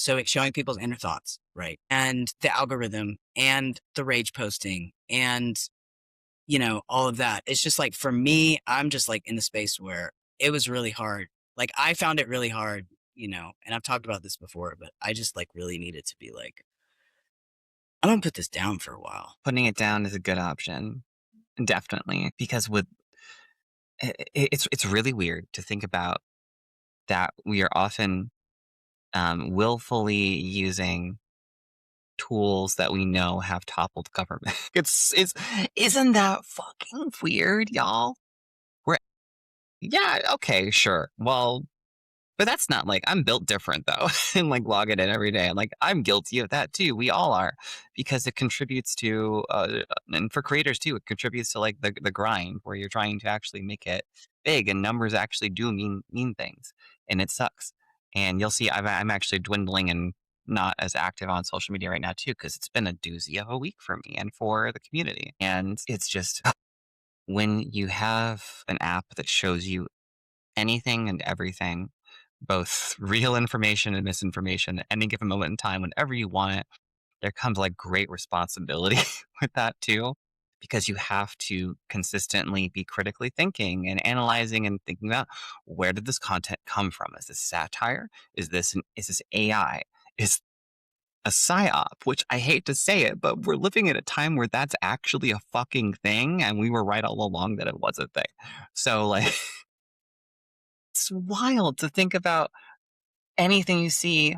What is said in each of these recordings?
So it's showing people's inner thoughts, right? And the algorithm and the rage posting and, all of that. It's just like, for me, I'm just like in the space where it was really hard. Like, I found it really hard, and I've talked about this before, but I just like really needed to be like, I'm gonna put this down for a while. Putting it down is a good option, definitely, because it's really weird to think about that we are often willfully using tools that we know have toppled government. It's isn't that fucking weird, y'all? We're yeah, okay, sure. Well, but that's not like I'm built different though, and like logging in every day. Like I'm guilty of that too. We all are because it contributes to, and for creators too, it contributes to like the grind where you're trying to actually make it big, and numbers actually do mean things, and it sucks. And you'll see, I'm actually dwindling and not as active on social media right now too because it's been a doozy of a week for me and for the community. And it's just when you have an app that shows you anything and everything, both real information and misinformation at any given moment in time, whenever you want it, there comes like great responsibility with that too, because you have to consistently be critically thinking and analyzing and thinking about where did this content come from? Is this satire? Is this AI? Is a psyop, which I hate to say it, but we're living in a time where that's actually a fucking thing, and we were right all along that it was a thing. So like it's wild to think about anything you see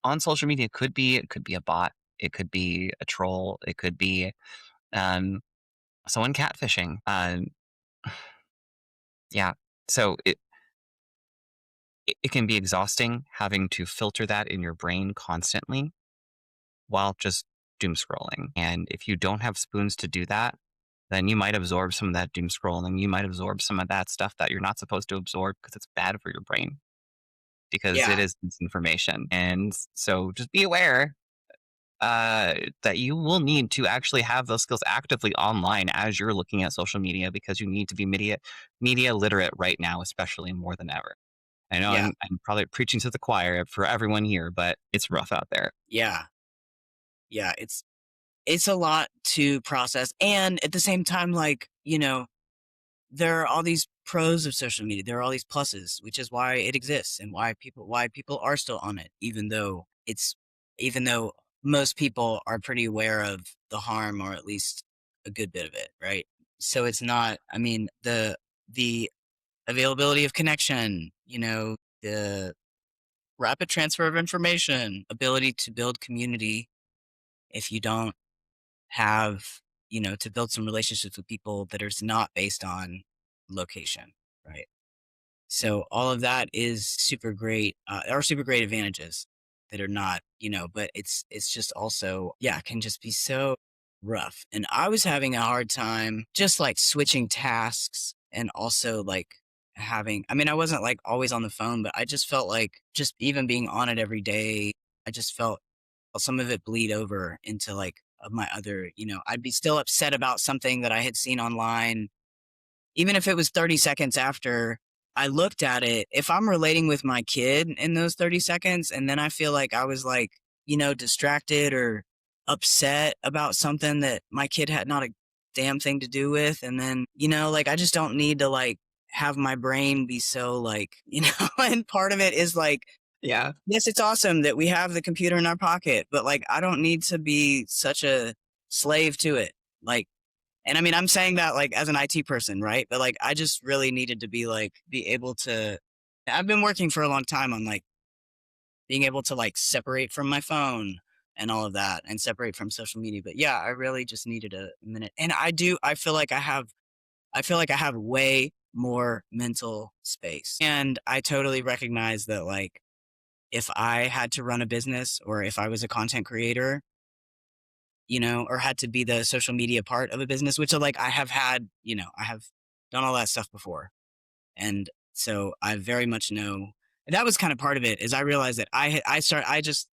on social media it could be a bot, it could be a troll, it could be um, someone catfishing. Yeah, so it can be exhausting having to filter that in your brain constantly while just doom scrolling. And if you don't have spoons to do that, then you might absorb some of that doom scrolling. You might absorb some of that stuff that you're not supposed to absorb because it's bad for your brain because it Yeah. is misinformation. And so just be aware that you will need to actually have those skills actively online as you're looking at social media because you need to be media literate right now, especially more than ever. I know Yeah. I'm probably preaching to the choir for everyone here, but it's rough out there. Yeah. Yeah. It's a lot to process. And at the same time, like, there are all these pros of social media. There are all these pluses, which is why it exists and why people are still on it, even though most people are pretty aware of the harm, or at least a good bit of it, right? So it's not, I mean, the availability of connection, the rapid transfer of information, ability to build community if you don't have, to build some relationships with people that is not based on location, right? So all of that is super great, are super great advantages that are not, but it's just also, yeah, it can just be so rough. And I was having a hard time just like switching tasks and also like I mean, I wasn't like always on the phone, but I just felt like just even being on it every day, I just felt some of it bleed over into like of my other, I'd be still upset about something that I had seen online, even if it was 30 seconds after I looked at it. If I'm relating with my kid in those 30 seconds, and then I feel like I was like, distracted or upset about something that my kid had not a damn thing to do with. And then, like, I just don't need to like have my brain be so like, and part of it is like, Yeah. yes, it's awesome that we have the computer in our pocket, but like, I don't need to be such a slave to it. Like, and I mean, I'm saying that like as an IT person, right? But like, I just really needed to be able to, I've been working for a long time on like being able to like separate from my phone and all of that and separate from social media. But yeah, I really just needed a minute. And I feel like I have way more mental space. And I totally recognize that like, if I had to run a business or if I was a content creator, or had to be the social media part of a business, which like I have had, I have done all that stuff before. And so I very much know that was kind of part of it is I realized that I just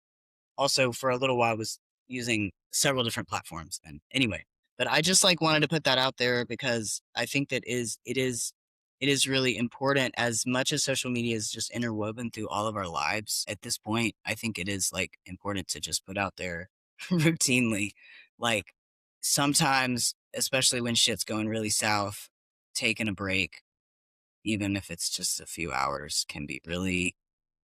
also for a little while was using several different platforms. And anyway, but I just like wanted to put that out there because I think that it is it is really important as much as social media is just interwoven through all of our lives at this point. I think it is like important to just put out there routinely. Like sometimes, especially when shit's going really south, taking a break, even if it's just a few hours, can be really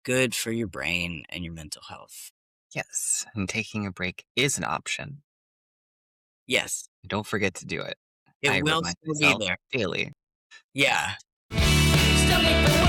good for your brain and your mental health. Yes, and taking a break is an option. Yes, Don't forget to do it. it I will remind still be myself there. daily. Yeah. Still make the